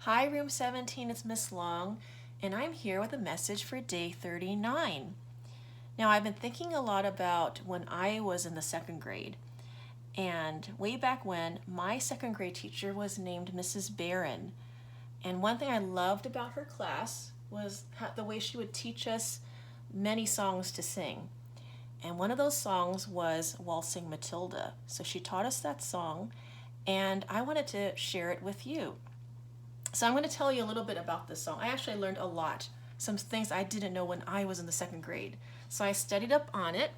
Hi, Room 17, it's Miss Long, and I'm here with a message for day 39. Now, I've been thinking a lot about when I was in the second grade, and way back when, my second grade teacher was named Mrs. Barron. And one thing I loved about her class was the way she would teach us many songs to sing. And one of those songs was Waltzing Matilda. So she taught us that song, and I wanted to share it with you. So I'm going to tell you a little bit about this song. I actually learned a lot, some things I didn't know when I was in the second grade. So I studied up on it.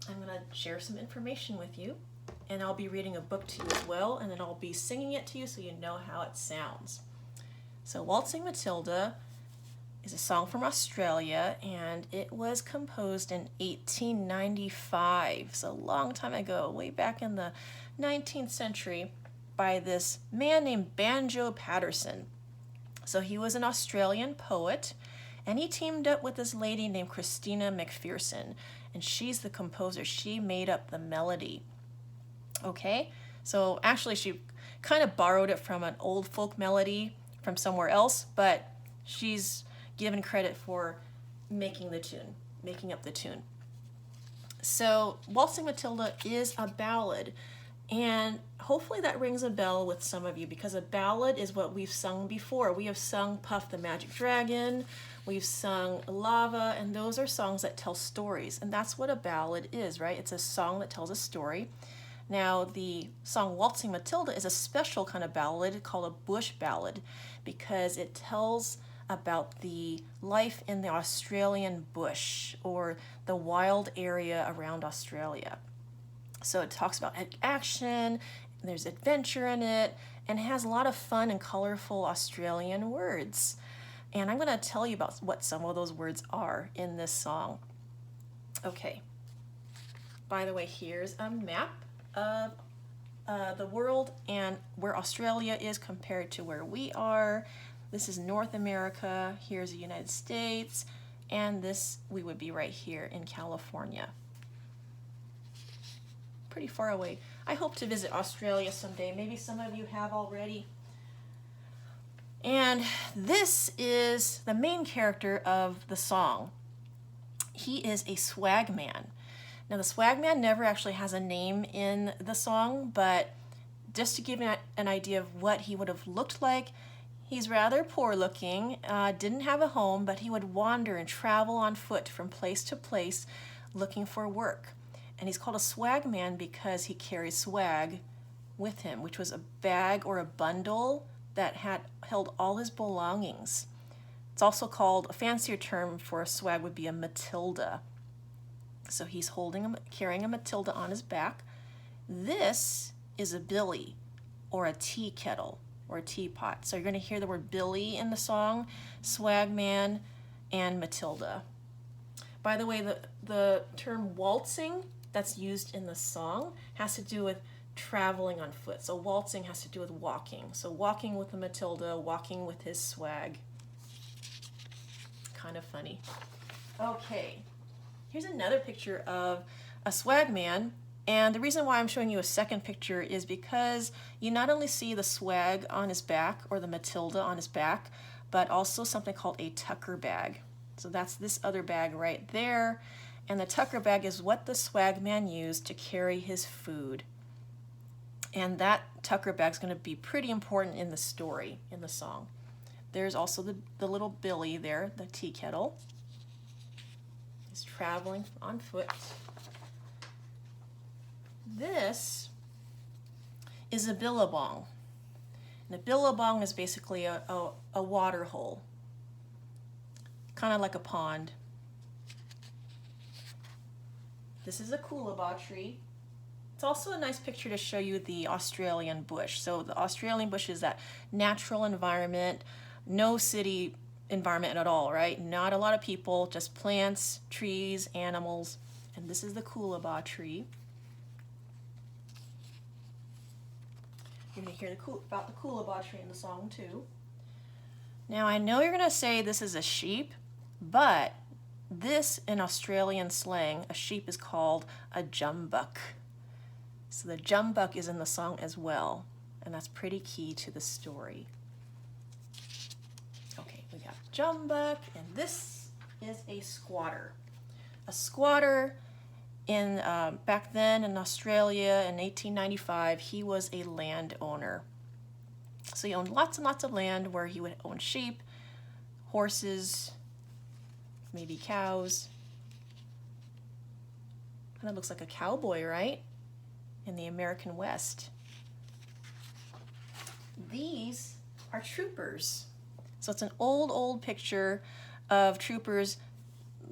I'm going to share some information with you, and I'll be reading a book to you as well, and then I'll be singing it to you so you know how it sounds. So Waltzing Matilda is a song from Australia, and it was composed in 1895, so a long time ago, way back in the 19th century, by this man named Banjo Patterson. So he was an Australian poet, and he teamed up with this lady named Christina McPherson, and she's the composer. She made up the melody. Okay, so actually she kind of borrowed it from an old folk melody from somewhere else, but she's given credit for making up the tune. So Waltzing Matilda is a ballad, and hopefully that rings a bell with some of you, because a ballad is what we've sung before. We have sung Puff the Magic Dragon, we've sung Lava, and those are songs that tell stories, and that's what a ballad is, right? It's a song that tells a story. Now, the song Waltzing Matilda is a special kind of ballad called a bush ballad, because it tells about the life in the Australian bush, or the wild area around Australia. So it talks about action, there's adventure in it, and it has a lot of fun and colorful Australian words. And I'm going to tell you about what some of those words are in this song. Okay. By the way, here's a map of the world and where Australia is compared to where we are. This is North America, here's the United States, and this, we would be right here in California. Pretty far away. I hope to visit Australia someday. Maybe some of you have already. And this is the main character of the song. He is a swag man. Now, the swag man never actually has a name in the song, but just to give you an idea of what he would have looked like, he's rather poor looking, didn't have a home, but he would wander and travel on foot from place to place looking for work. And he's called a swag man because he carries swag with him, which was a bag or a bundle that held all his belongings. It's also called, a fancier term for a swag would be a Matilda. So he's carrying a Matilda on his back. This is a billy, or a tea kettle, or a teapot. So you're going to hear the word billy in the song, swag man, and Matilda. By the way, the term waltzing that's used in the song has to do with traveling on foot. So waltzing has to do with walking. So walking with the Matilda, walking with his swag. Kind of funny. Okay, here's another picture of a swag man. And the reason why I'm showing you a second picture is because you not only see the swag on his back, or the Matilda on his back, but also something called a tucker bag. So that's this other bag right there. And the tucker bag is what the swag man used to carry his food. And that tucker bag is going to be pretty important in the story, in the song. There's also the little billy there, the tea kettle. He's traveling on foot. This is a billabong. And a billabong is basically a water hole, kind of like a pond. This is a coolabah tree. It's also a nice picture to show you the Australian bush. So the Australian bush is that natural environment, no city environment at all, right? Not a lot of people, just plants, trees, animals. And this is the coolabah tree. You're going to hear about the coolabah tree in the song too. Now, I know you're going to say this is a sheep, but this, in Australian slang, a sheep is called a jumbuck. So the jumbuck is in the song as well, and that's pretty key to the story. We got jumbuck, and this is a squatter. A squatter in back then in Australia in 1895, he was a landowner. So he owned lots and lots of land where he would own sheep, horses, maybe cows. Kind of looks like a cowboy, right? In the American West. These are troopers. So it's an old picture of troopers.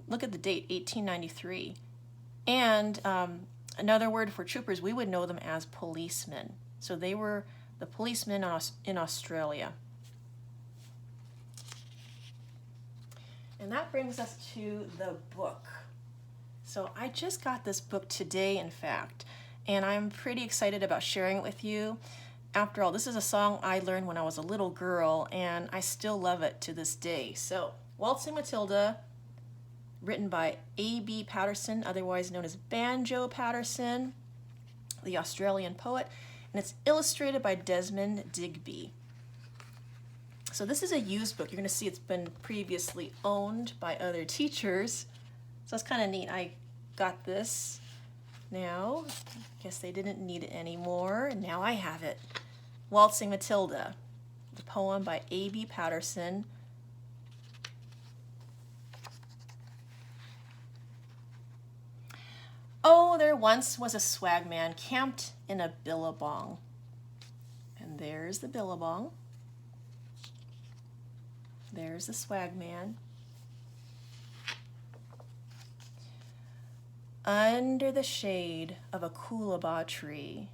Look at the date, 1893. And another word for troopers, we would know them as policemen. So they were the policemen in Australia. And that brings us to the book. So I just got this book today, in fact, and I'm pretty excited about sharing it with you. After all, this is a song I learned when I was a little girl, and I still love it to this day. So, Waltzing Matilda, written by A.B. Patterson, otherwise known as Banjo Patterson, the Australian poet, and it's illustrated by Desmond Digby. So this is a used book. You're going to see it's been previously owned by other teachers. So it's kind of neat. I got this now. Guess they didn't need it anymore, and now I have it. Waltzing Matilda, the poem by A.B. Patterson. Oh, there once was a swagman camped in a billabong. And there's the billabong. There's the swagman. Under the shade of a coolabah tree.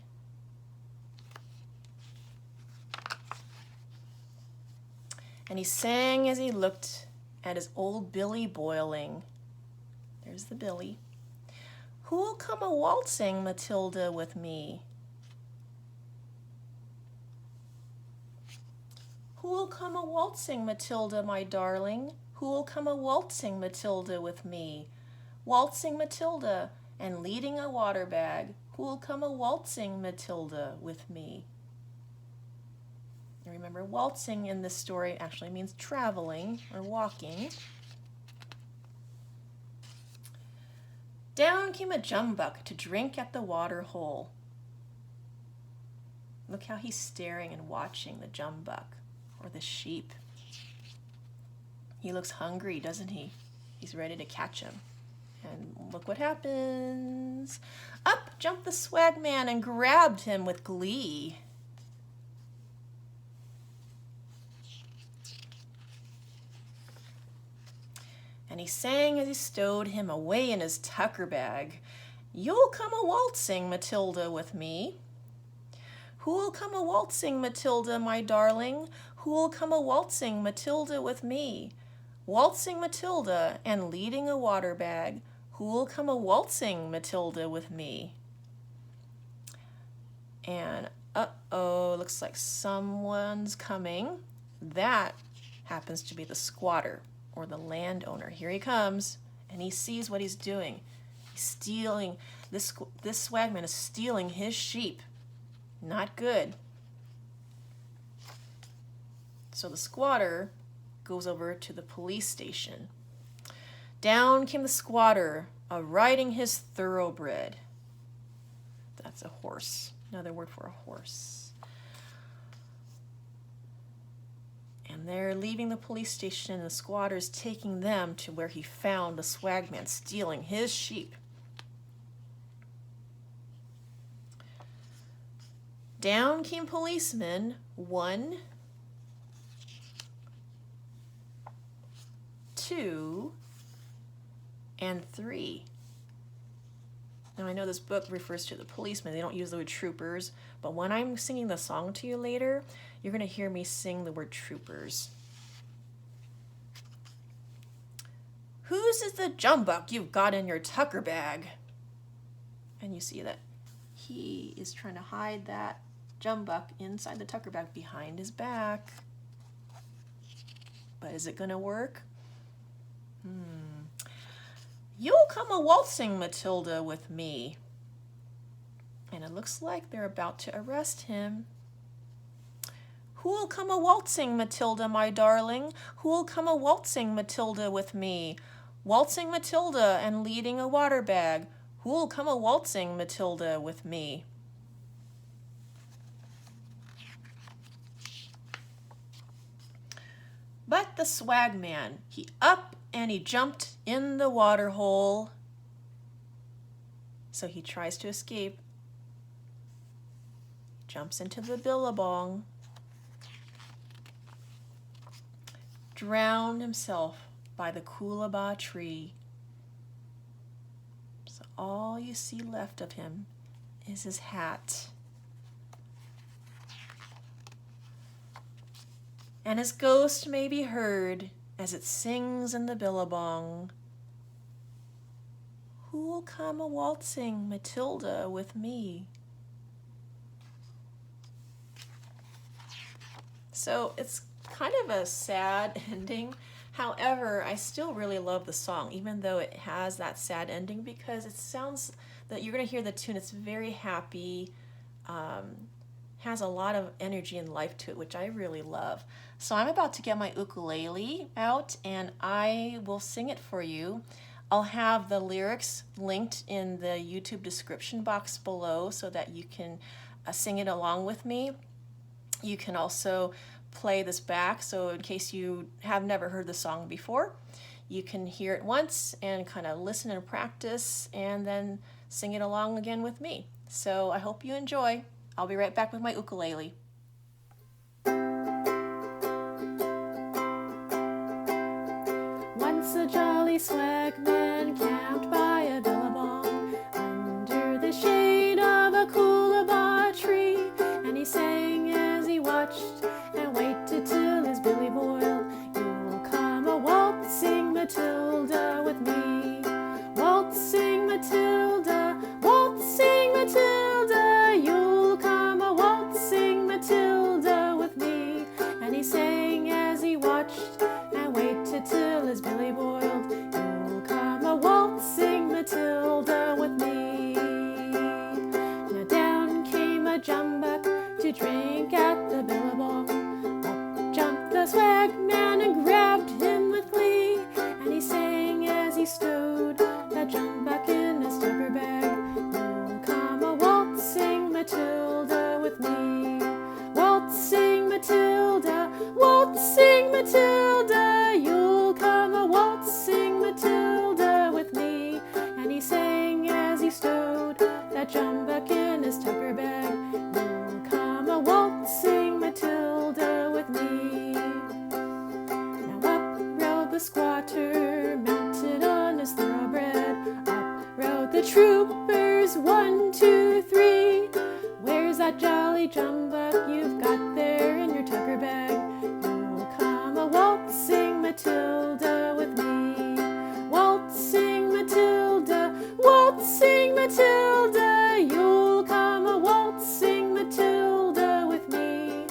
And he sang as he looked at his old billy boiling. There's the billy. Who'll come a waltzing, Matilda, with me? Who'll come a waltzing, Matilda, my darling? Who'll come a waltzing, Matilda, with me? Waltzing Matilda and leading a water bag. Who'll come a waltzing, Matilda, with me? And remember, waltzing in this story actually means traveling or walking. Down came a jumbuck to drink at the water hole. Look how he's staring and watching the jumbuck, or the sheep. He looks hungry, doesn't he? He's ready to catch him. And look what happens. Up jumped the swagman and grabbed him with glee. And he sang as he stowed him away in his tucker bag. You'll come a waltzing, Matilda, with me. Who'll come a waltzing, Matilda, my darling? Who'll come a waltzing, Matilda, with me? Waltzing Matilda and leading a water bag. Who'll come a waltzing, Matilda, with me? And uh-oh, looks like someone's coming. That happens to be the squatter, or the landowner. Here he comes, and he sees what he's doing. He's stealing, this swagman is stealing his sheep. Not good. So the squatter goes over to the police station. Down came the squatter, riding his thoroughbred. That's a horse, another word for a horse. And they're leaving the police station, and the squatter's taking them to where he found the swagman stealing his sheep. Down came policemen, 1, 2, and 3. Now I know this book refers to the policemen. They don't use the word troopers, but when I'm singing the song to you later, you're going to hear me sing the word troopers. Whose is the jumbuck you've got in your tucker bag? And you see that he is trying to hide that jumbuck inside the tucker bag behind his back. But is it going to work? You'll come a waltzing, Matilda, with me. And it looks like they're about to arrest him. Who'll come a waltzing, Matilda, my darling? Who'll come a waltzing, Matilda, with me? Waltzing Matilda and leading a water bag. Who'll come a waltzing, Matilda, with me? But the swagman, he up and he jumped in the water hole. So he tries to escape. Jumps into the billabong. Drowned himself by the coolabah tree. So all you see left of him is his hat. And his ghost may be heard as it sings in the billabong. Who'll come a waltzing, Matilda, with me? So it's kind of a sad ending. However, I still really love the song, even though it has that sad ending, because it sounds that you're going to hear the tune. It's very happy, has a lot of energy and life to it, which I really love. So I'm about to get my ukulele out and I will sing it for you. I'll have the lyrics linked in the YouTube description box below so that you can sing it along with me. You can also play this back, so in case you have never heard the song before, you can hear it once and kind of listen and practice and then sing it along again with me. So I hope you enjoy. I'll be right back with my ukulele. Once a jolly swagman camped by a billabong under the shade of a coolabah tree, and he sang as he watched and waited till his billy boiled. You'll come a waltzing Matilda with me. Waltzing Matilda, waltzing Matilda, you'll come a waltzing Matilda with me. And he sang as he watched and waited till his billy boiled. You'll come a waltzing Matilda with me. Now down came a jumbuck to drink at the billabong. Up jumped the swagman and grabbed him with glee, and he sang as he stowed that jumbuck in his tucker bag. You'll come a waltzing Matilda with me. Waltzing Matilda, waltzing Matilda, you'll come a waltzing Matilda with me. And he sang as he stowed that jumbuck in his tucker bag. You'll come a waltzing Matilda with me. Now up rode the squatter, mounted on his thoroughbred. Up rode the troopers, 1, 2, 3. Where's that jolly jumbuck you've got there in your tucker bag? You'll come a waltzing Matilda with me. Waltzing Matilda, waltzing Matilda, you'll come a waltzing Matilda with me.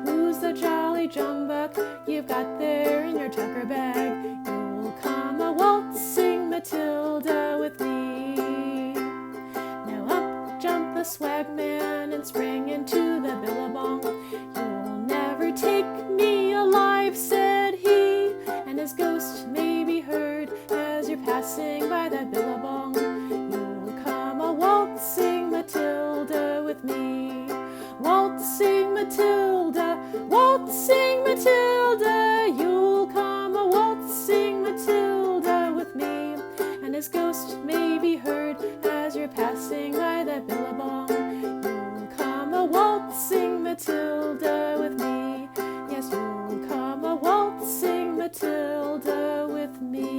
Who's the jolly jumbuck you've got there in your tucker bag? You'll come a waltzing Matilda with me. Now up jumped the swagman and sprang into the billabong. You'll never take me alive, said he, and his ghost may be heard as you're passing by that billabong. You'll come a waltzing Matilda with me. Waltzing Matilda, waltzing Matilda, you'll come a waltzing Matilda with me, and his ghost may be heard as you're passing by that billabong. You'll come a waltzing Matilda with me. Yes, you'll come a waltzing Matilda with me.